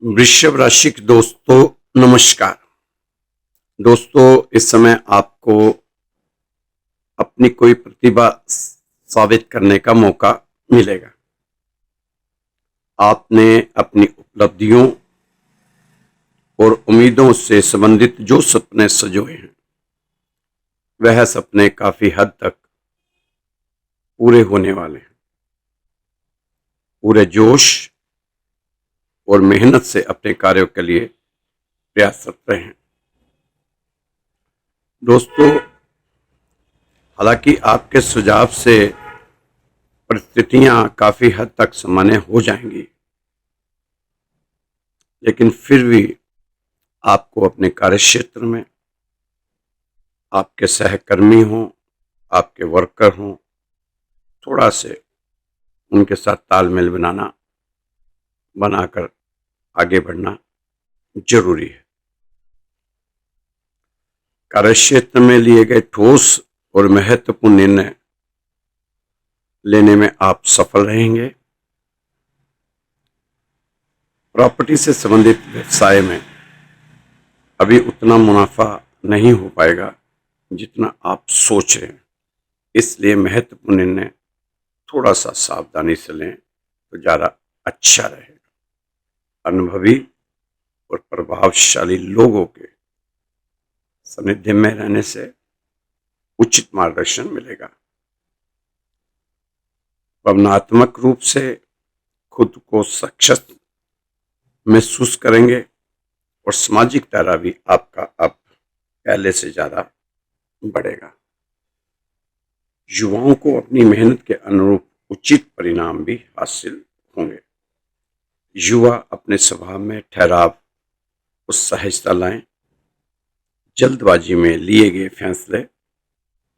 वृषभ राशि के दोस्तों, नमस्कार। दोस्तों, इस समय आपको अपनी कोई प्रतिभा साबित करने का मौका मिलेगा। आपने अपनी उपलब्धियों और उम्मीदों से संबंधित जो सपने सजोए हैं, वह सपने काफी हद तक पूरे होने वाले हैं। पूरे जोश और मेहनत से अपने कार्यों के लिए प्रयासरत रहें। दोस्तों, हालांकि आपके सुझाव से परिस्थितियां काफी हद तक सामान्य हो जाएंगी, लेकिन फिर भी आपको अपने कार्यक्षेत्र में आपके सहकर्मी हों, आपके वर्कर हों, थोड़ा से उनके साथ तालमेल बनाकर आगे बढ़ना जरूरी है। कार्यक्षेत्र में लिए गए ठोस और महत्वपूर्ण निर्णय लेने में आप सफल रहेंगे। प्रॉपर्टी से संबंधित व्यवसाय में अभी उतना मुनाफा नहीं हो पाएगा जितना आप सोच रहे हैं, इसलिए महत्वपूर्ण निर्णय थोड़ा सा सावधानी से लें तो ज़्यादा अच्छा रहेगा। अनुभवी और प्रभावशाली लोगों के सानिध्य में रहने से उचित मार्गदर्शन मिलेगा। भावनात्मक रूप से खुद को सशक्त महसूस करेंगे और सामाजिक दायरा भी आपका अब पहले से ज़्यादा बढ़ेगा। युवाओं को अपनी मेहनत के अनुरूप उचित परिणाम भी हासिल होंगे। युवा अपने स्वभाव में ठहराव और सहजता लाएं। जल्दबाजी में लिए गए फैसले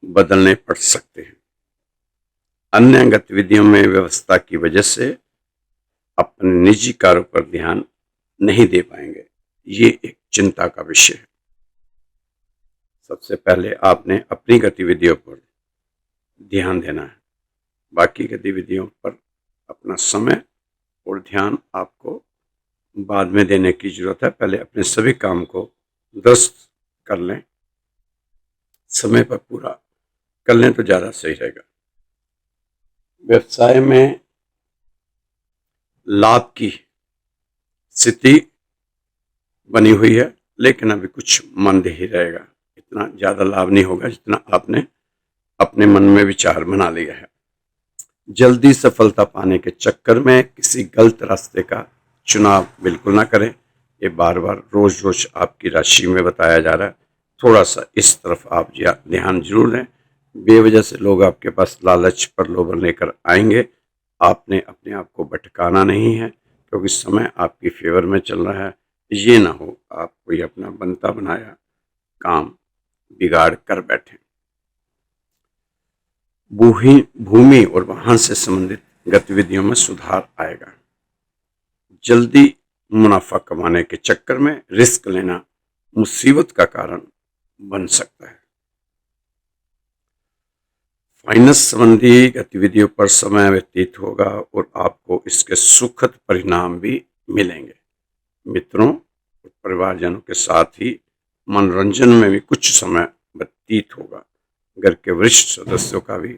बदलने पड़ सकते हैं। अन्य गतिविधियों में व्यवस्था की वजह से अपने निजी कार्यों पर ध्यान नहीं दे पाएंगे। ये एक चिंता का विषय है। सबसे पहले आपने अपनी गतिविधियों पर ध्यान देना है। बाकी गतिविधियों पर अपना समय और ध्यान आपको बाद में देने की जरूरत है। पहले अपने सभी काम को दुरुस्त कर लें, समय पर पूरा कर लें तो ज़्यादा सही रहेगा। व्यवसाय में लाभ की स्थिति बनी हुई है, लेकिन अभी कुछ मंद ही रहेगा। इतना ज़्यादा लाभ नहीं होगा जितना आपने अपने मन में विचार बना लिया है। जल्दी सफलता पाने के चक्कर में किसी गलत रास्ते का चुनाव बिल्कुल ना करें। ये बार बार रोज रोज आपकी राशि में बताया जा रहा है। थोड़ा सा इस तरफ आप ध्यान जरूर दें। बेवजह से लोग आपके पास लालच प्रलोभन लेकर आएंगे। आपने अपने आप को भटकाना नहीं है, क्योंकि समय आपकी फेवर में चल रहा है। ये ना हो आप कोई अपना बनता बनाया काम बिगाड़ कर बैठे। भूमि और वाहन से संबंधित गतिविधियों में सुधार आएगा। जल्दी मुनाफा कमाने के चक्कर में रिस्क लेना मुसीबत का कारण बन सकता है। फाइनेंस संबंधी गतिविधियों पर समय व्यतीत होगा और आपको इसके सुखद परिणाम भी मिलेंगे। मित्रों और परिवारजनों के साथ ही मनोरंजन में भी कुछ समय व्यतीत होगा। घर के वरिष्ठ सदस्यों का भी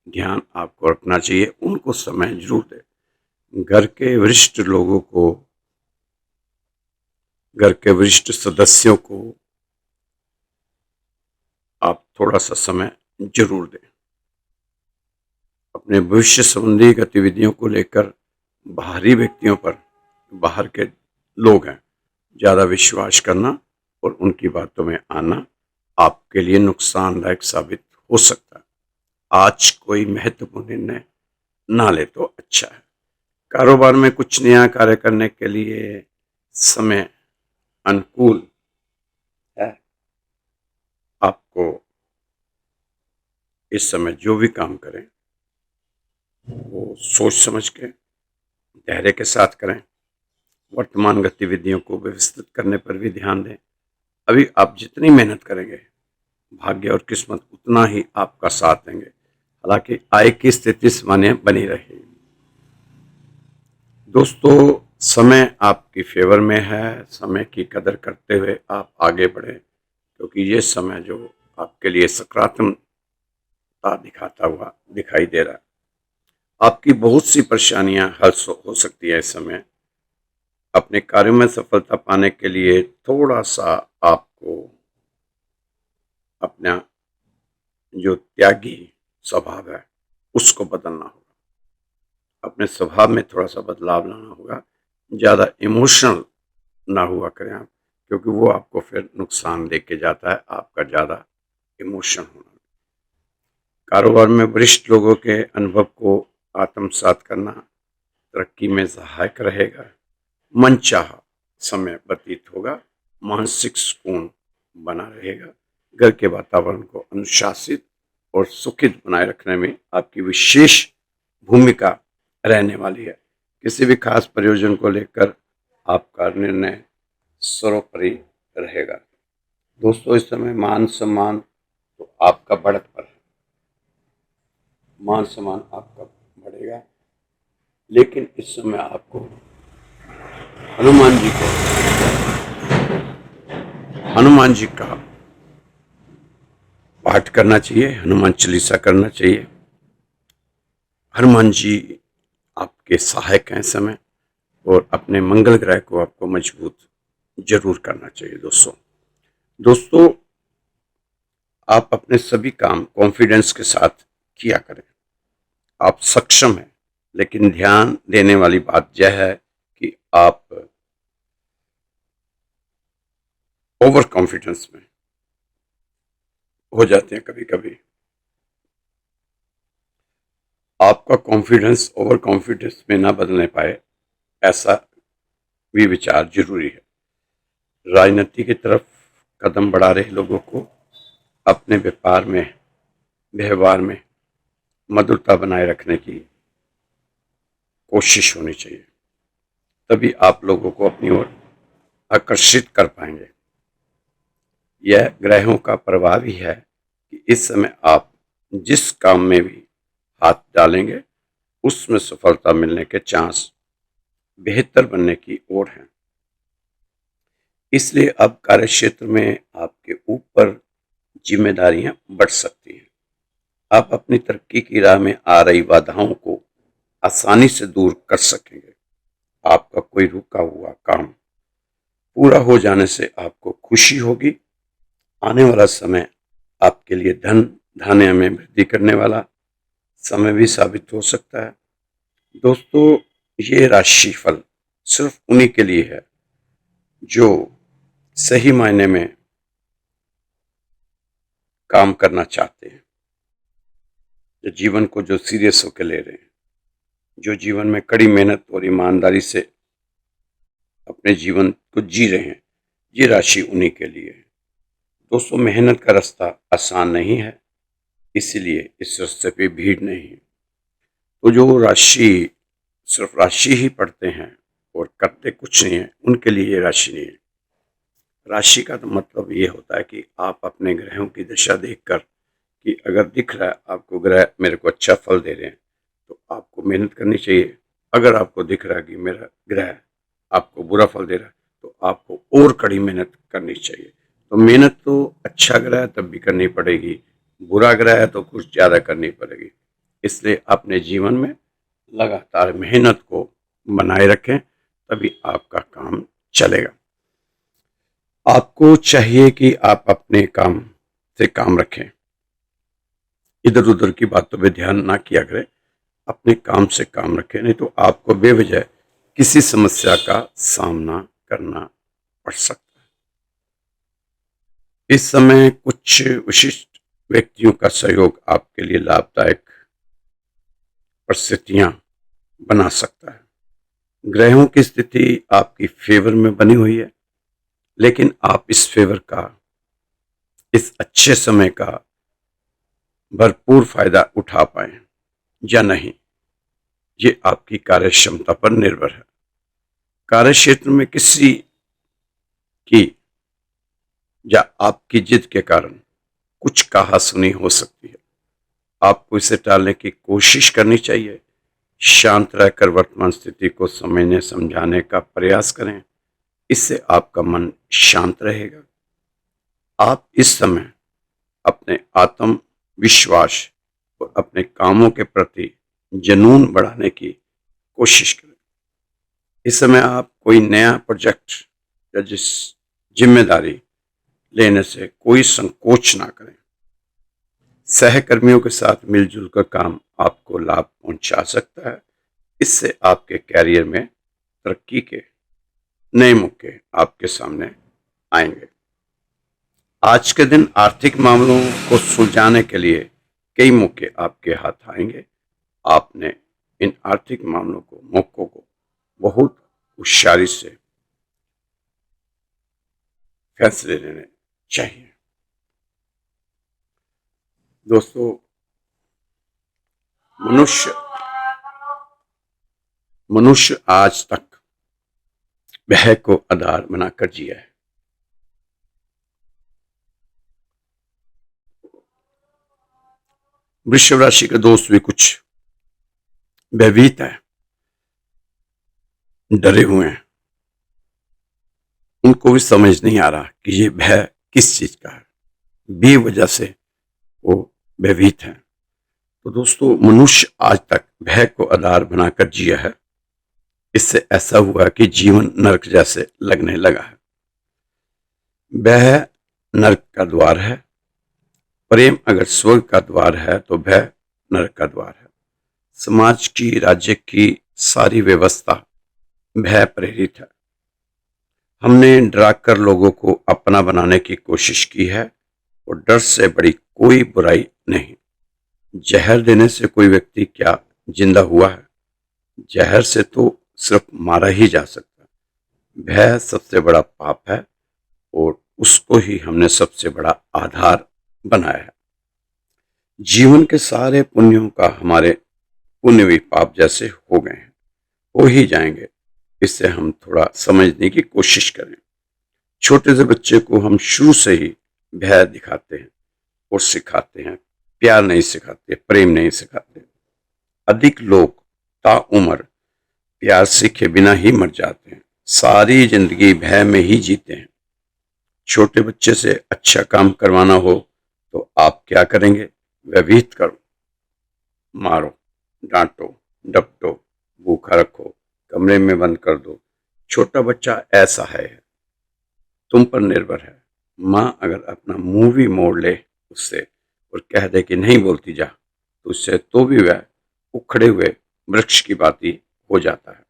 ध्यान आपको रखना चाहिए, उनको समय जरूर दें। घर के वरिष्ठ सदस्यों को आप थोड़ा सा समय जरूर दें। अपने भविष्य संबंधी गतिविधियों को लेकर बाहरी व्यक्तियों पर, बाहर के लोग हैं, ज़्यादा विश्वास करना और उनकी बातों में आना आपके लिए नुकसानदायक साबित हो सकता है। आज कोई महत्वपूर्ण निर्णय ना ले तो अच्छा है। कारोबार में कुछ नया कार्य करने के लिए समय अनुकूल है। आपको इस समय जो भी काम करें वो सोच समझ के धैर्य के साथ करें। वर्तमान गतिविधियों को व्यवस्थित करने पर भी ध्यान दें। अभी आप जितनी मेहनत करेंगे, भाग्य और किस्मत उतना ही आपका साथ देंगे। हालांकि आय की स्थिति सामान्य बनी रहेगी। दोस्तों, समय आपकी फेवर में है। समय की कदर करते हुए आप आगे बढ़ें, क्योंकि ये समय जो आपके लिए सकारात्मकता दिखाता हुआ दिखाई दे रहा है। आपकी बहुत सी परेशानियां हल हो सकती है इस समय। अपने कार्यों में सफलता पाने के लिए थोड़ा सा आपको अपना जो त्यागी स्वभाव है उसको बदलना होगा। अपने स्वभाव में थोड़ा सा बदलाव लाना होगा। ज़्यादा इमोशनल ना हुआ करें आप, क्योंकि वो आपको फिर नुकसान लेके जाता है, आपका ज़्यादा इमोशन होना। कारोबार में वरिष्ठ लोगों के अनुभव को आत्मसात करना तरक्की में सहायक रहेगा। मनचाहा समय व्यतीत होगा। मानसिक सुकून बना रहेगा। घर के वातावरण को अनुशासित और सुखित बनाए रखने में आपकी विशेष भूमिका रहने वाली है। किसी भी खास प्रयोजन को लेकर आपका निर्णय सर्वोपरि रहेगा। दोस्तों, इस समय मान सम्मान तो आपका बढ़त पर है। मान सम्मान आपका बढ़ेगा, लेकिन इस समय आपको हनुमान जी को हनुमान जी का पाठ करना चाहिए, हनुमान चालीसा करना चाहिए। हनुमान जी आपके सहायक हैं इस समय, और अपने मंगल ग्रह को आपको मजबूत जरूर करना चाहिए। दोस्तों, आप अपने सभी काम कॉन्फिडेंस के साथ किया करें। आप सक्षम हैं, लेकिन ध्यान देने वाली बात यह है कि आप ओवर कॉन्फिडेंस में हो जाते हैं कभी कभी। आपका कॉन्फिडेंस ओवर कॉन्फिडेंस में ना बदलने पाए, ऐसा भी विचार जरूरी है। राजनीति की तरफ कदम बढ़ा रहे लोगों को अपने व्यापार में, व्यवहार में मधुरता बनाए रखने की कोशिश होनी चाहिए। तभी आप लोगों को अपनी ओर आकर्षित कर पाएंगे। यह ग्रहों का प्रभाव ही है कि इस समय आप जिस काम में भी हाथ डालेंगे उसमें सफलता मिलने के चांस बेहतर बनने की ओर हैं। इसलिए अब कार्यक्षेत्र में आपके ऊपर जिम्मेदारियां बढ़ सकती हैं। आप अपनी तरक्की की राह में आ रही बाधाओं को आसानी से दूर कर सकेंगे। आपका कोई रुका हुआ काम पूरा हो जाने से आपको खुशी होगी। आने वाला समय आपके लिए धन धान्य में वृद्धि करने वाला समय भी साबित हो सकता है। दोस्तों, ये राशि फल सिर्फ उन्हीं के लिए है जो सही मायने में काम करना चाहते हैं, जो जीवन को जो सीरियस होकर ले रहे हैं, जो जीवन में कड़ी मेहनत और ईमानदारी से अपने जीवन को जी रहे हैं। ये राशि उन्हीं के लिए है। दोस्तों, मेहनत का रास्ता आसान नहीं है, इसीलिए इस रास्ते पे भीड़ नहीं है। तो जो राशि सिर्फ राशि ही पढ़ते हैं और करते कुछ नहीं है, उनके लिए ये राशि नहीं है। राशि का तो मतलब ये होता है कि आप अपने ग्रहों की दशा देखकर, कि अगर दिख रहा है आपको ग्रह मेरे को अच्छा फल दे रहे हैं, तो आपको मेहनत करनी चाहिए। अगर आपको दिख रहा है कि मेरा ग्रह आपको बुरा फल दे रहा है, तो आपको और कड़ी मेहनत करनी चाहिए। तो मेहनत तो अच्छा ग्रह है तब भी करनी पड़ेगी, बुरा ग्रह है तो कुछ ज़्यादा करनी पड़ेगी। इसलिए अपने जीवन में लगातार मेहनत को बनाए रखें, तभी आपका काम चलेगा। आपको चाहिए कि आप अपने काम से काम रखें, इधर उधर की बातों पे ध्यान ना किया करें। अपने काम से काम रखें, नहीं तो आपको बेवजह किसी समस्या का सामना करना पड़ सकता है। इस समय कुछ विशिष्ट व्यक्तियों का सहयोग आपके लिए लाभदायक परिस्थितियां बना सकता है। ग्रहों की स्थिति आपकी फेवर में बनी हुई है, लेकिन आप इस फेवर का, इस अच्छे समय का भरपूर फायदा उठा पाए या नहीं, ये आपकी कार्य क्षमता पर निर्भर है। कार्य क्षेत्र में किसी की या आपकी जिद के कारण कुछ कहासुनी हो सकती है। आपको इसे टालने की कोशिश करनी चाहिए। शांत रहकर वर्तमान स्थिति को समझने समझाने का प्रयास करें। इससे आपका मन शांत रहेगा। आप इस समय अपने आत्मविश्वास और अपने कामों के प्रति जुनून बढ़ाने की कोशिश करें। इस समय आप कोई नया प्रोजेक्ट या जिस जिम्मेदारी लेने से कोई संकोच ना करें। सहकर्मियों के साथ मिलजुल कर काम आपको लाभ पहुंचा सकता है। इससे आपके कैरियर में तरक्की के नए मौके आपके सामने आएंगे। आज के दिन आर्थिक मामलों को सुलझाने के लिए कई मौके आपके हाथ आएंगे। आपने इन आर्थिक मौकों को बहुत होशियारी से फैसले लेने चाहिए। दोस्तों, मनुष्य आज तक भय को आधार बनाकर जिया है। वृषभ राशि के दोस्त भी कुछ भयभीत है, डरे हुए हैं। उनको भी समझ नहीं आ रहा कि ये भय किस चीज का है, बेवजह से वो भयभीत हैं। तो दोस्तों, मनुष्य आज तक भय को आधार बनाकर जिया है। इससे ऐसा हुआ कि जीवन नरक जैसे लगने लगा है। भय नरक का द्वार है। प्रेम अगर स्वर्ग का द्वार है तो भय नरक का द्वार है। समाज की, राज्य की सारी व्यवस्था भय प्रेरित है। हमने डराकर लोगों को अपना बनाने की कोशिश की है और डर से बड़ी कोई बुराई नहीं। जहर देने से कोई व्यक्ति क्या जिंदा हुआ है? जहर से तो सिर्फ मारा ही जा सकता है। भय सबसे बड़ा पाप है और उसको ही हमने सबसे बड़ा आधार बनाया है। जीवन के सारे पुण्यों का हमारे पुण्य भी पाप जैसे हो गए हैं, हो ही जाएंगे। इससे हम थोड़ा समझने की कोशिश करें। छोटे से बच्चे को हम शुरू से ही भय दिखाते हैं और सिखाते हैं, प्यार नहीं सिखाते, प्रेम नहीं सिखाते। अधिक लोग ताउम्र प्यार सीखे बिना ही मर जाते हैं। सारी जिंदगी भय में ही जीते हैं। छोटे बच्चे से अच्छा काम करवाना हो तो आप क्या करेंगे? भयभीत करो, मारो, डांटो, डपटो, भूखा रखो, कमरे में बंद कर दो। छोटा बच्चा ऐसा है, तुम पर निर्भर है। माँ अगर अपना मुंह भी मोड़ ले उससे और कह दे कि नहीं बोलती जा, तो उससे तो भी वह उखड़े हुए वृक्ष की भांति हो जाता है।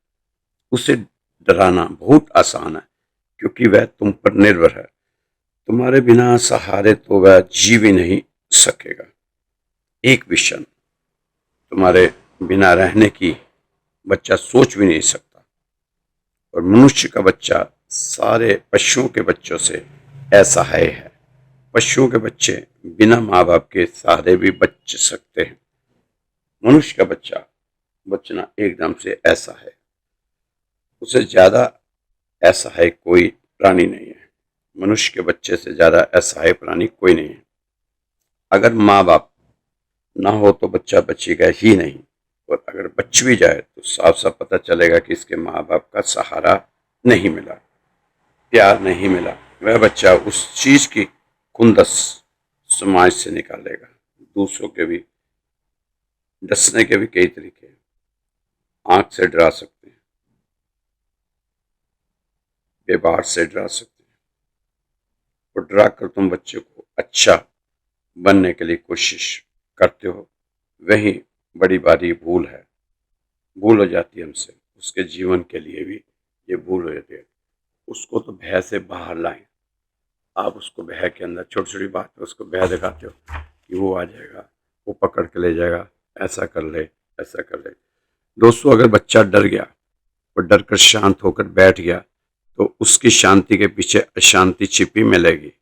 उसे डराना बहुत आसान है क्योंकि वह तुम पर निर्भर है। तुम्हारे बिना सहारे तो वह जी भी नहीं सकेगा। एक भी क्षण तुम्हारे बिना रहने की बच्चा सोच भी नहीं सकता। और मनुष्य का बच्चा सारे पशुओं के बच्चों से ऐसा है। पशुओं के बच्चे बिना माँ बाप के सहारे भी बच सकते हैं। मनुष्य का बच्चा बचना एकदम से ऐसा है, उसे ज्यादा ऐसा है कोई प्राणी नहीं है। मनुष्य के बच्चे से ज्यादा ऐसा है प्राणी कोई नहीं है। अगर माँ बाप ना हो तो बच्चा बचेगा ही नहीं, और अगर बच भी जाए तो साफ साफ पता चलेगा कि इसके माँ बाप का सहारा नहीं मिला, प्यार नहीं मिला। वह बच्चा उस चीज की खुंदस समाज से निकालेगा। दूसरों के भी डसने के भी कई तरीके हैं। आंख से डरा सकते हैं, व्यवहार से डरा सकते हैं, और डरा कर तुम बच्चे को अच्छा बनने के लिए कोशिश करते हो। वही बड़ी बारी भूल है, भूल हो जाती है हमसे। उसके जीवन के लिए भी ये भूल हो जाती है। उसको तो भय से बाहर लाएं। आप उसको भय के अंदर छोटी छोटी बात पे उसको भय दिखाते हो कि वो आ जाएगा, वो पकड़ के ले जाएगा, ऐसा कर ले, ऐसा कर ले। दोस्तों, अगर बच्चा डर गया और डर कर शांत होकर बैठ गया तो उसकी शांति के पीछे अशांति छिपी मिलेगी।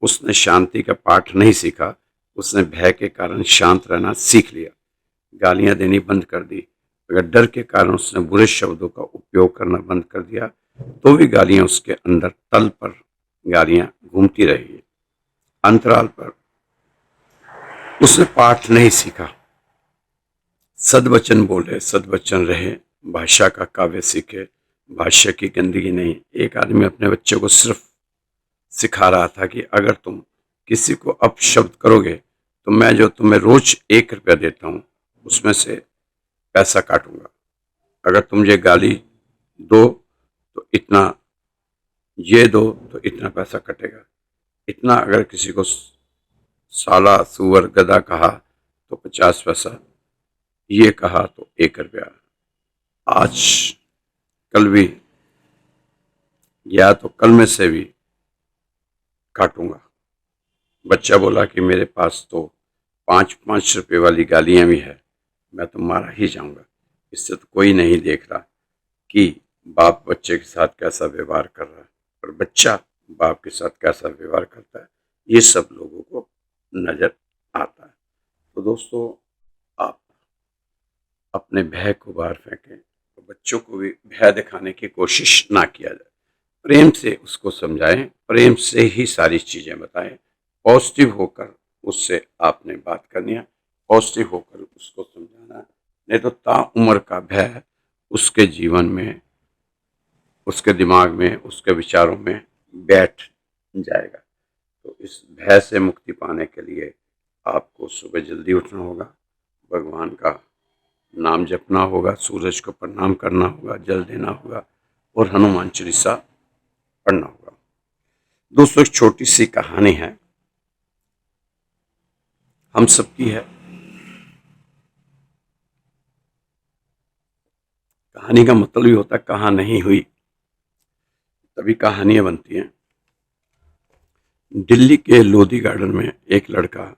उसने शांति का पाठ नहीं सीखा, उसने भय के कारण शांत रहना सीख लिया, गालियां देनी बंद कर दी। अगर डर के कारण उसने बुरे शब्दों का उपयोग करना बंद कर दिया तो भी गालियां उसके अंदर तल पर गालियां घूमती रहेगी। अंतराल पर उसने पाठ नहीं सीखा, सद्वचन बोले, सद्वचन रहे, भाषा का काव्य सीखे, भाष्य की गंदगी नहीं। एक आदमी अपने बच्चे को सिर्फ सिखा रहा था कि अगर तुम किसी को अपशब्द करोगे तो मैं जो तुम्हें रोज 1 रुपया देता हूं उसमें से पैसा काटूंगा। अगर तुम ये गाली दो तो इतना, ये दो तो इतना पैसा कटेगा। इतना अगर किसी को साला, सुअर, गधा कहा तो 50 पैसा, ये कहा तो 1 रुपया। आज कल भी, या तो कल में से भी काटूंगा। बच्चा बोला कि मेरे पास तो 5-5 रुपए वाली गालियां भी है, मैं तो मारा ही जाऊंगा। इससे तो कोई नहीं देख रहा कि बाप बच्चे के साथ कैसा व्यवहार कर रहा है और बच्चा बाप के साथ कैसा व्यवहार करता है, ये सब लोगों को नजर आता है। तो दोस्तों, आप अपने भय को बाहर फेंकें, तो बच्चों को भी भय दिखाने की कोशिश ना किया जाए। प्रेम से उसको समझाएं, प्रेम से ही सारी चीजें बताएं। पॉजिटिव होकर उससे आपने बात करनी है, पॉजिटिव होकर उसको समझाना है। नहीं तो ताउम्र का भय उसके जीवन में, उसके दिमाग में, उसके विचारों में बैठ जाएगा। तो इस भय से मुक्ति पाने के लिए आपको सुबह जल्दी उठना होगा, भगवान का नाम जपना होगा, सूरज को प्रणाम करना होगा, जल देना होगा और हनुमान चालीसा पढ़ना होगा। दोस्तों, एक छोटी सी कहानी है, हम सबकी है। कहानी का मतलब ही होता है कहाँ नहीं हुई तभी कहानियां बनती हैं। दिल्ली के लोधी गार्डन में एक लड़का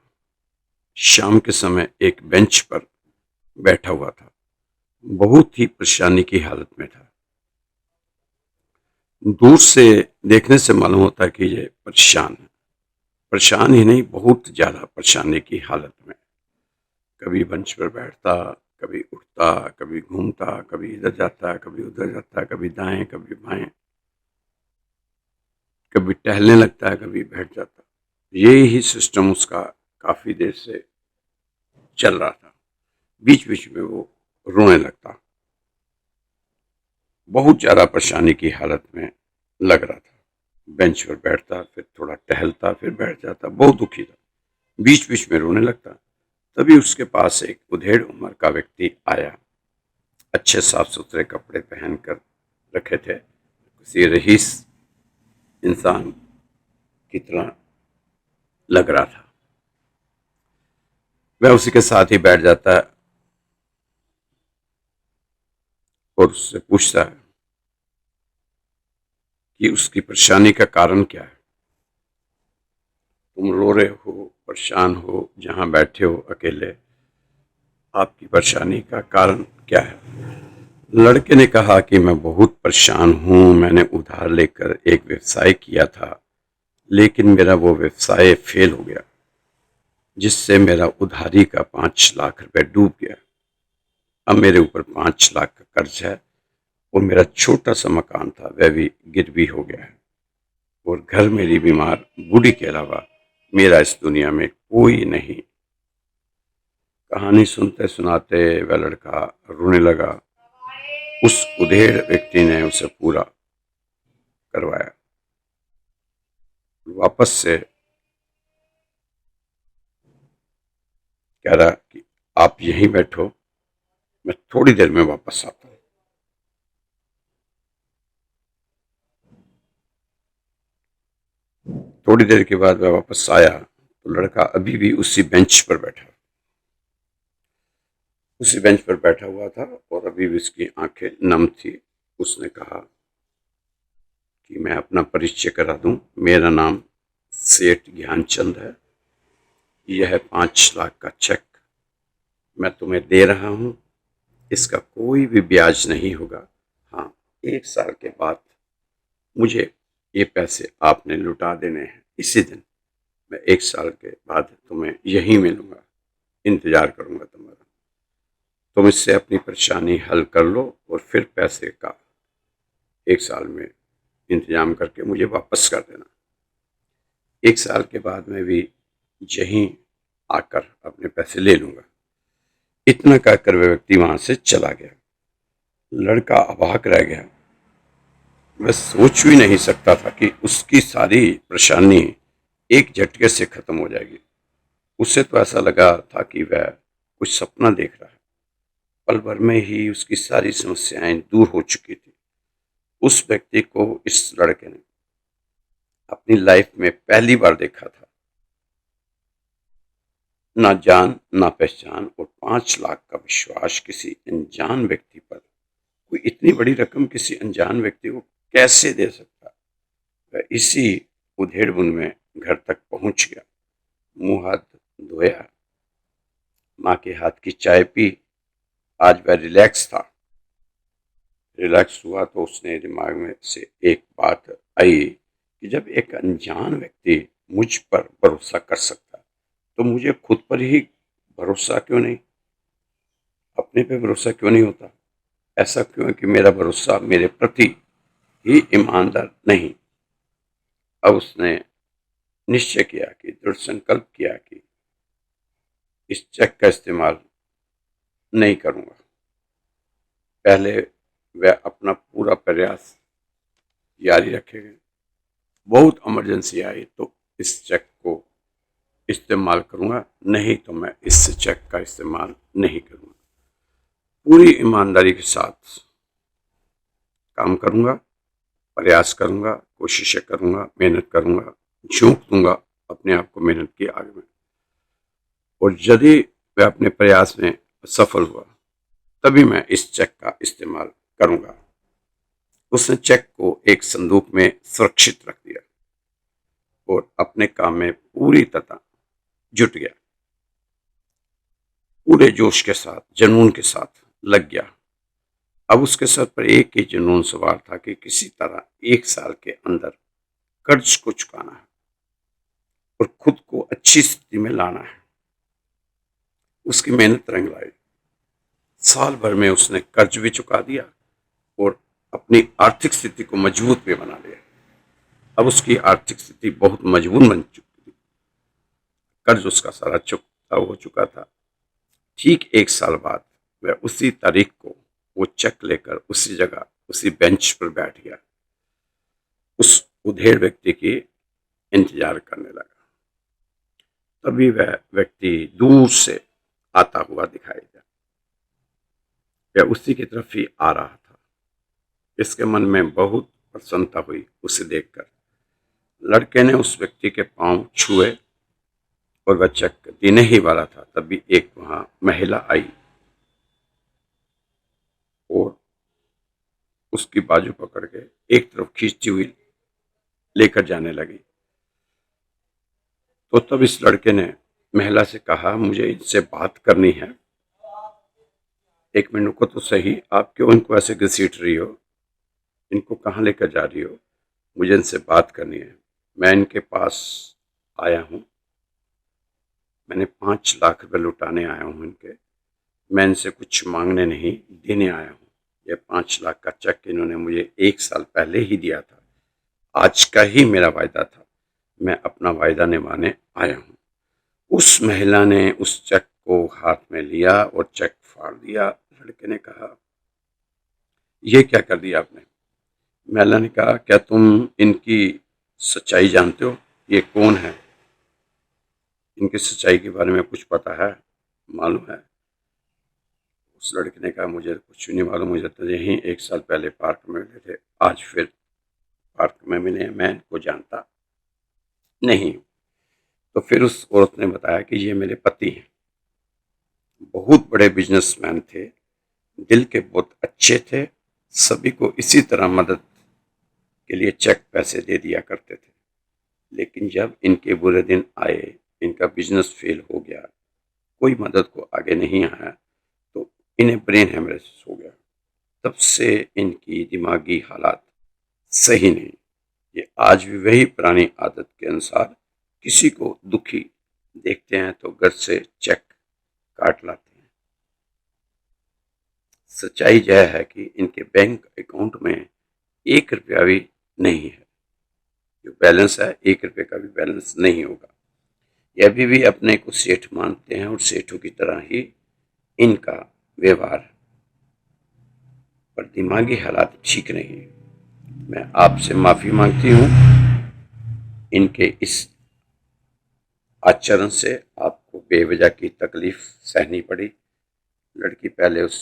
शाम के समय एक बेंच पर बैठा हुआ था। बहुत ही परेशानी की हालत में था। दूर से देखने से मालूम होता है कि ये परेशान है। परेशान ही नहीं, बहुत ज्यादा परेशानी की हालत में। कभी बेंच पर बैठता, कभी उठता, कभी घूमता, कभी इधर जाता, कभी उधर जाता, कभी दाएं कभी बाएं, कभी टहलने लगता है, कभी बैठ जाता। ये ही सिस्टम उसका काफी देर से चल रहा था। बीच बीच में वो रोने लगता। बहुत ज्यादा परेशानी की हालत में लग रहा था। बेंच पर बैठता, फिर थोड़ा टहलता, फिर बैठ जाता, बहुत दुखी था, बीच बीच में रोने लगता। तभी उसके पास एक उधेड़ उम्र का व्यक्ति आया। अच्छे साफ सुथरे कपड़े पहनकर रखे थे, किसी रईस इंसान की तरह लग रहा था। वह उसी के साथ ही बैठ जाता है और उससे पूछता है कि उसकी परेशानी का कारण क्या है। तुम रो रहे हो, परेशान हो, जहां बैठे हो अकेले, आपकी परेशानी का कारण क्या है। लड़के ने कहा कि मैं बहुत परेशान हूं, मैंने उधार लेकर एक व्यवसाय किया था, लेकिन मेरा वो व्यवसाय फेल हो गया, जिससे मेरा उधारी का 5 लाख रुपए डूब गया। अब मेरे ऊपर 5 लाख का कर्ज है और मेरा छोटा सा मकान था वह भी गिरवी हो गया है, और घर मेरी बीमार बूढ़ी के अलावा मेरा इस दुनिया में कोई नहीं। कहानी सुनते सुनाते वह लड़का रोने लगा। उस उधेड़ व्यक्ति ने उसे पूरा करवाया। वापस से कह रहा कि आप यहीं बैठो, मैं थोड़ी देर में वापस आता हूं। थोड़ी देर के बाद वह वापस आया तो लड़का अभी भी उसी बेंच पर बैठा, उसी बेंच पर बैठा हुआ था और अभी भी उसकी आंखें नम थी। उसने कहा कि मैं अपना परिचय करा दूं, मेरा नाम सेठ ज्ञानचंद है। यह 5 लाख का चेक मैं तुम्हें दे रहा हूं, इसका कोई भी ब्याज नहीं होगा। हाँ, 1 साल के बाद मुझे ये पैसे आपने लुटा देने हैं। इसी दिन मैं 1 साल के बाद तुम्हें यहीं मिलूंगा, इंतजार करूंगा तुम्हारा। तुम इससे अपनी परेशानी हल कर लो और फिर पैसे का 1 साल में इंतजाम करके मुझे वापस कर देना। 1 साल के बाद मैं भी यहीं आकर अपने पैसे ले लूंगा। इतना कहकर वह व्यक्ति वहां से चला गया। लड़का अवाक रह गया। वह सोच भी नहीं सकता था कि उसकी सारी परेशानी एक झटके से खत्म हो जाएगी। उसे तो ऐसा लगा था कि वह कुछ सपना देख रहा है। पल भर में ही उसकी सारी समस्याएं दूर हो चुकी थी। उस व्यक्ति को इस लड़के ने अपनी लाइफ में पहली बार देखा था। ना जान ना पहचान और 5 लाख का विश्वास किसी अनजान व्यक्ति पर। कोई इतनी बड़ी रकम किसी अनजान व्यक्ति को कैसे दे सकता? वह इसी उधेड़-बुन में घर तक पहुंच गया। मुंह हाथ धोया, माँ के हाथ की चाय पी। आज वह रिलैक्स था। रिलैक्स हुआ तो उसने दिमाग में से एक बात आई कि जब एक अनजान व्यक्ति मुझ पर भरोसा कर सकता तो मुझे खुद पर ही भरोसा क्यों नहीं? अपने पे भरोसा क्यों नहीं होता? ऐसा क्यों है कि मेरा भरोसा मेरे प्रति ही ईमानदार नहीं? अब उसने निश्चय किया कि दृढ़ संकल्प किया कि इस चेक का इस्तेमाल नहीं करूंगा। पहले वह अपना पूरा प्रयास जारी रखेगा। बहुत इमरजेंसी आई तो इस चेक को इस्तेमाल करूंगा, नहीं तो मैं इस चेक का इस्तेमाल नहीं करूंगा। पूरी ईमानदारी के साथ काम करूंगा, प्रयास करूंगा, कोशिशें करूंगा, मेहनत करूंगा, झोंक दूंगा अपने आप को मेहनत की आग में। और यदि वह अपने प्रयास में सफल हुआ तभी मैं इस चेक का इस्तेमाल करूंगा। उसने चेक को एक संदूक में सुरक्षित रख दिया और अपने काम में पूरी तरह जुट गया। पूरे जोश के साथ, जुनून के साथ लग गया। अब उसके सर पर एक ही जुनून सवार था कि किसी तरह 1 साल के अंदर कर्ज को चुकाना है और खुद को अच्छी स्थिति में लाना है। उसकी मेहनत रंग लाई। साल भर में उसने कर्ज भी चुका दिया और अपनी आर्थिक स्थिति को मजबूत भी बना लिया। अब उसकी आर्थिक स्थिति बहुत मजबूत बन चुकी थी। कर्ज उसका सारा चुकता हो चुका था। ठीक 1 साल बाद वह उसी तारीख को वो चेक लेकर उसी जगह उसी बेंच पर बैठ गया। उस उधेड़ व्यक्ति की इंतजार करने लगा। तभी वह व्यक्ति दूर से आता हुआ दिखाई दिया। वह उसी की तरफ ही आ रहा था। इसके मन में बहुत प्रसन्नता हुई उसे देखकर। लड़के ने उस व्यक्ति के पांव छुए और वह चेक देने ही वाला था तभी एक वहां महिला आई और उसकी बाजू पकड़ के एक तरफ खींचती हुई लेकर जाने लगी। तो तब इस लड़के ने महिला से कहा, मुझे इनसे बात करनी है। 1 मिनट रुको तो सही, आप क्यों इनको ऐसे घसीट रही हो? इनको कहाँ लेकर जा रही हो? मुझे इनसे बात करनी है। मैं इनके पास आया हूँ। मैंने 5 लाख रुपए लुटाने आया हूँ इनके। मैं इनसे कुछ मांगने नहीं, देने आया हूँ। यह 5 लाख का चेक इन्होंने मुझे 1 साल पहले ही दिया था। आज का ही मेरा वायदा था। मैं अपना वायदा निभाने आया हूँ। उस महिला ने उस चेक को हाथ में लिया और चेक फाड़ दिया। लड़के ने कहा, ये क्या कर दिया आपने? महिला ने कहा, क्या तुम इनकी सच्चाई जानते हो? ये कौन है? इनकी सच्चाई के बारे में कुछ पता है, मालूम है? उस लड़के ने कहा, मुझे कुछ नहीं मालूम। मुझे तो यहीं 1 साल पहले पार्क में मिले थे, आज फिर पार्क में मिले। मैं इनको जानता नहीं। तो फिर उस औरत ने बताया कि ये मेरे पति हैं। बहुत बड़े बिजनेसमैन थे, दिल के बहुत अच्छे थे। सभी को इसी तरह मदद के लिए चेक पैसे दे दिया करते थे। लेकिन जब इनके बुरे दिन आए, इनका बिजनेस फेल हो गया, कोई मदद को आगे नहीं आया, तो इन्हें ब्रेन हेमरेज हो गया। तब से इनकी दिमागी हालात सही नहीं। ये आज भी वही पुरानी आदत के अनुसार किसी को दुखी देखते हैं तो घर से चेक काट लाते हैं। सच्चाई यह है कि इनके बैंक अकाउंट में 1 रुपया भी नहीं है। जो बैलेंस है, 1 रुपये का भी बैलेंस नहीं होगा। ये अभी भी अपने को सेठ मानते हैं और सेठों की तरह ही इनका व्यवहार पर दिमागी हालात ठीक नहीं। मैं आपसे माफ़ी मांगती हूँ। इनके इस आचरण से आपको बेवजह की तकलीफ सहनी पड़ी। लड़की पहले उस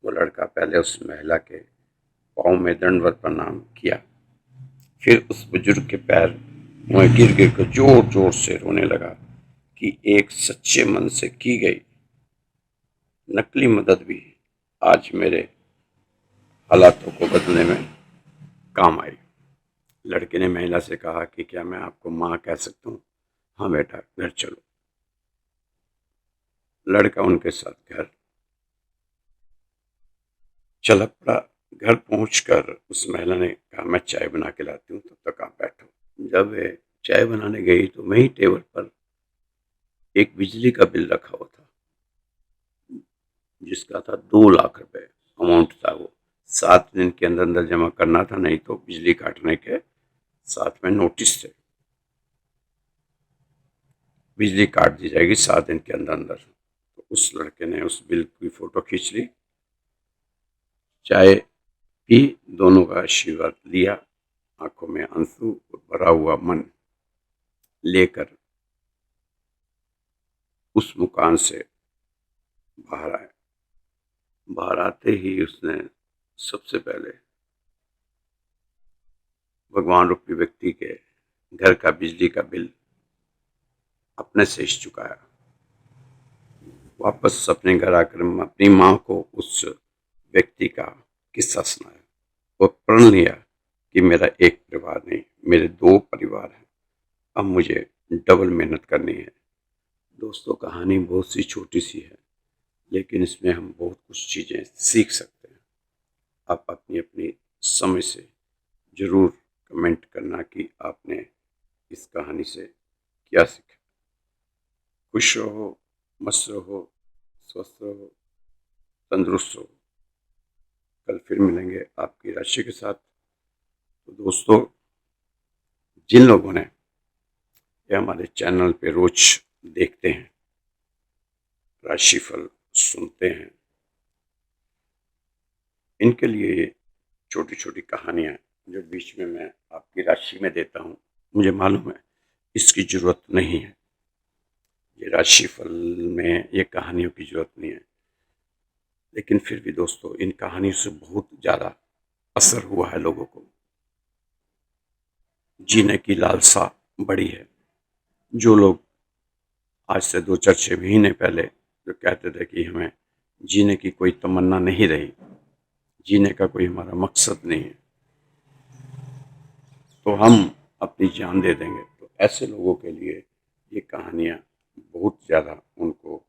वो लड़का पहले उस महिला के पाँव में दंडवत प्रणाम किया, फिर उस बुजुर्ग के पैर में गिर गिर कर जोर जोर से रोने लगा कि एक सच्चे मन से की गई नकली मदद भी आज मेरे हालातों को बदलने में काम आई। लड़के ने महिला से कहा कि क्या मैं आपको माँ कह सकता हूँ? हाँ बेटा, घर चलो। लड़का उनके साथ घर चला पड़ा। घर पहुंचकर उस महिला ने कहा, मैं चाय बना के लाती हूँ, तब तक आप बैठो। जब वे चाय बनाने गई तो वहीं टेबल पर एक बिजली का बिल रखा हुआ था, जिसका था 2 लाख रुपए अमाउंट था। वो 7 दिन के अंदर अंदर जमा करना था, नहीं तो बिजली काटने के साथ में नोटिस थे, बिजली काट दी जाएगी 7 दिन के अंदर अंदर। तो उस लड़के ने उस बिल की फोटो खींच ली, चाय पी, दोनों का आशीर्वाद लिया, आंखों में आंसू भरा हुआ मन लेकर उस मकान से बाहर आए। बाहर आते ही उसने सबसे पहले भगवान रूपी व्यक्ति के घर का बिजली का बिल अपने से ही चुकाया। वापस अपने घर आकर अपनी माँ को उस व्यक्ति का किस्सा सुनाया और प्रण लिया कि मेरा एक परिवार नहीं, मेरे 2 परिवार हैं, अब मुझे डबल मेहनत करनी है। दोस्तों, कहानी बहुत सी छोटी सी है, लेकिन इसमें हम बहुत कुछ चीज़ें सीख सकते हैं। आप अपनी अपनी समय से ज़रूर कमेंट करना कि आपने इस कहानी से क्या सीखा। खुश रहो, मस्त रहो, स्वस्थ रहो, तंदुरुस्त रहो। कल फिर मिलेंगे आपकी राशि के साथ। तो दोस्तों, जिन लोगों ने ये हमारे चैनल पे रोज देखते हैं, राशिफल सुनते हैं, इनके लिए ये छोटी छोटी कहानियाँ जो बीच में मैं आपकी राशि में देता हूँ, मुझे मालूम है इसकी ज़रूरत नहीं है, ये राशिफल में ये कहानियों की ज़रूरत नहीं है, लेकिन फिर भी दोस्तों, इन कहानियों से बहुत ज़्यादा असर हुआ है लोगों को। जीने की लालसा बढ़ी है। जो लोग आज से 2-4-6 महीने पहले जो कहते थे कि हमें जीने की कोई तमन्ना नहीं रही, जीने का कोई हमारा मकसद नहीं है, तो हम अपनी जान दे देंगे, तो ऐसे लोगों के लिए ये कहानियाँ बहुत ज़्यादा उनको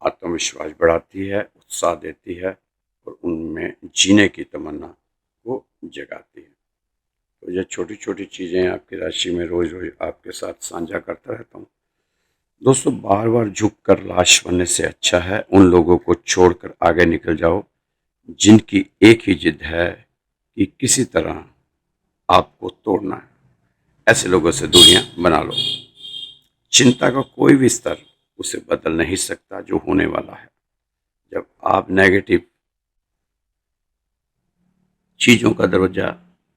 आत्मविश्वास बढ़ाती है, उत्साह देती है और उनमें जीने की तमन्ना को जगाती है। तो ये छोटी छोटी चीज़ें आपकी राशि में रोज़ रोज़ आपके साथ साझा करता रहता हूँ। दोस्तों, बार बार झुककर लाश बनने से अच्छा है उन लोगों को छोड़कर आगे निकल जाओ जिनकी एक ही जिद है कि किसी तरह आपको तोड़ना है। ऐसे लोगों से दूरियां बना लो। चिंता का कोई भी स्तर उसे बदल नहीं सकता जो होने वाला है। जब आप नेगेटिव चीज़ों का दरवाज़ा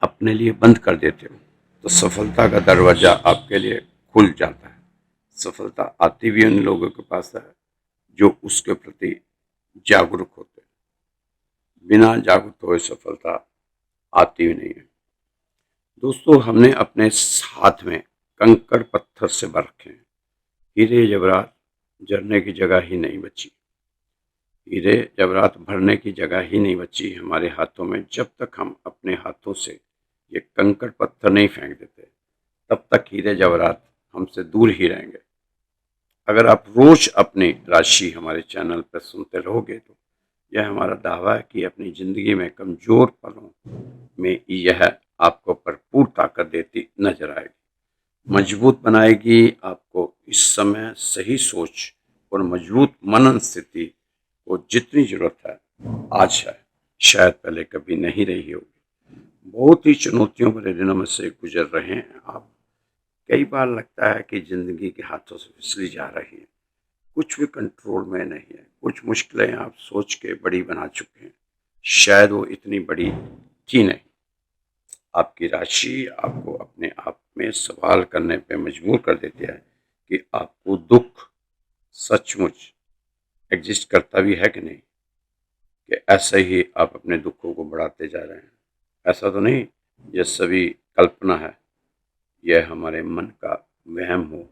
अपने लिए बंद कर देते हो, तो सफलता का दरवाज़ा आपके लिए खुल जाता है। सफलता आती भी उन लोगों के पास है जो उसके प्रति जागरूक होते हैं। बिना जागरूक हुए सफलता आती भी नहीं है। दोस्तों, हमने अपने हाथ में कंकड़ पत्थर से भर रखे हैं, हीरे जवाहरात जरने की जगह ही नहीं बची। हीरे जवाहरात भरने की जगह ही नहीं बची हमारे हाथों में। जब तक हम अपने हाथों से ये कंकड़ पत्थर नहीं फेंक देते, तब तक हीरे जवाहरात हमसे दूर ही रहेंगे। अगर आप रोज अपनी राशि हमारे चैनल पर सुनते रहोगे, तो यह हमारा दावा है कि अपनी ज़िंदगी में कमज़ोर पलों में यह आपको भरपूर ताकत देती नजर आएगी, मजबूत बनाएगी आपको। इस समय सही सोच और मजबूत मनन स्थिति को जितनी ज़रूरत है आज है, शायद पहले कभी नहीं रही होगी। बहुत ही चुनौतियों भरे दिनों में से गुजर रहे हैं आप। कई बार लगता है कि ज़िंदगी के हाथों से फिसली जा रही है, कुछ भी कंट्रोल में नहीं है। कुछ मुश्किलें आप सोच के बड़ी बना चुके हैं, शायद वो इतनी बड़ी थी नहीं। आपकी राशि आपको अपने आप में सवाल करने पे मजबूर कर देती है कि आपको दुख सचमुच एग्जिस्ट करता भी है कि नहीं, कि ऐसे ही आप अपने दुखों को बढ़ाते जा रहे हैं। ऐसा तो नहीं ये सभी कल्पना है, यह हमारे मन का वहम हो,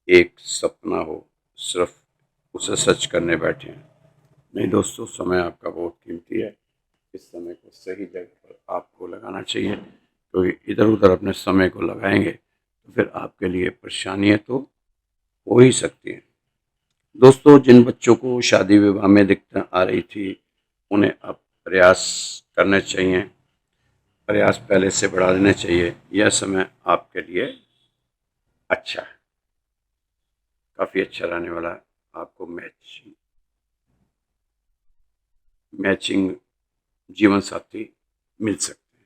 एक सपना हो, सिर्फ उसे सच करने बैठे हैं। नहीं दोस्तों, समय आपका बहुत कीमती है। इस समय को सही जगह पर आपको लगाना चाहिए, क्योंकि इधर उधर अपने समय को लगाएंगे तो फिर आपके लिए परेशानियां तो हो ही सकती हैं। दोस्तों, जिन बच्चों को शादी विवाह में दिक्कतें आ रही थी, उन्हें अब प्रयास करने चाहिए, प्रयास पहले से बढ़ा देने चाहिए। यह समय आपके लिए अच्छा है, काफ़ी अच्छा रहने वाला है। आपको मैचिंग जीवन साथी मिल सकते हैं।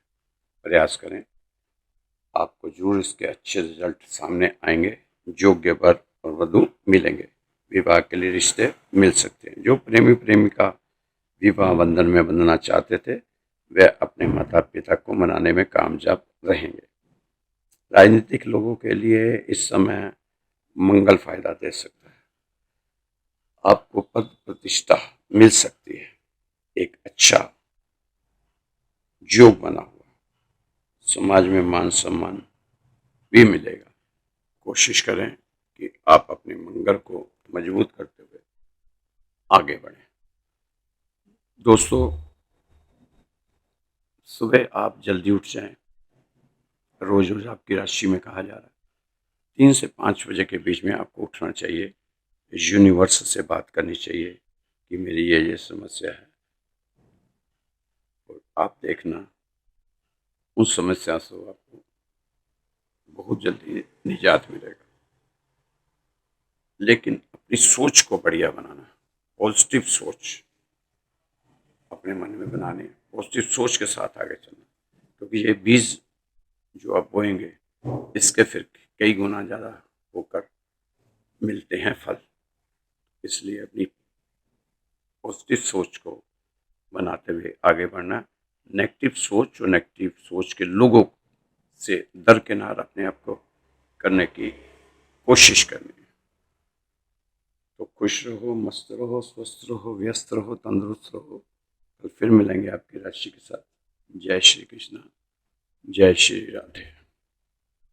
प्रयास करें, आपको जरूर इसके अच्छे रिजल्ट सामने आएंगे। योग्य वर और वधु मिलेंगे, विवाह के लिए रिश्ते मिल सकते हैं। जो प्रेमी प्रेमिका विवाह बंधन में बंधना चाहते थे, वे अपने माता पिता को मनाने में कामयाब रहेंगे। राजनीतिक लोगों के लिए इस समय मंगल फायदा दे सकता है। आपको पद प्रतिष्ठा मिल सकती है, एक अच्छा योग बना हुआ, समाज में मान सम्मान भी मिलेगा। कोशिश करें कि आप अपने मंगल को मजबूत करते हुए आगे बढ़ें। दोस्तों, सुबह आप जल्दी उठ जाएं। रोज रोज आपकी राशि में कहा जा रहा है 3 से 5 बजे के बीच में आपको उठना चाहिए। यूनिवर्स से बात करनी चाहिए कि मेरी ये समस्या है, और आप देखना उस समस्या से आपको बहुत जल्दी निजात मिलेगा। लेकिन अपनी सोच को बढ़िया बनाना, पॉजिटिव सोच अपने मन में बनाने, पॉजिटिव सोच के साथ आगे चलना, क्योंकि ये बीज जो आप बोएंगे, इसके फिर कई गुना ज़्यादा होकर मिलते हैं फल। इसलिए अपनी पॉजिटिव सोच को बनाते हुए आगे बढ़ना, नेगेटिव सोच और नेगेटिव सोच के लोगों से दरकिनार अपने आप को करने की कोशिश करनी है। तो खुश रहो, मस्त रहो, स्वस्थ रहो, व्यस्त रहो, तंदुरुस्त रहो। कल फिर मिलेंगे आपकी राशि के साथ। जय श्री कृष्णा, जय श्री राधे।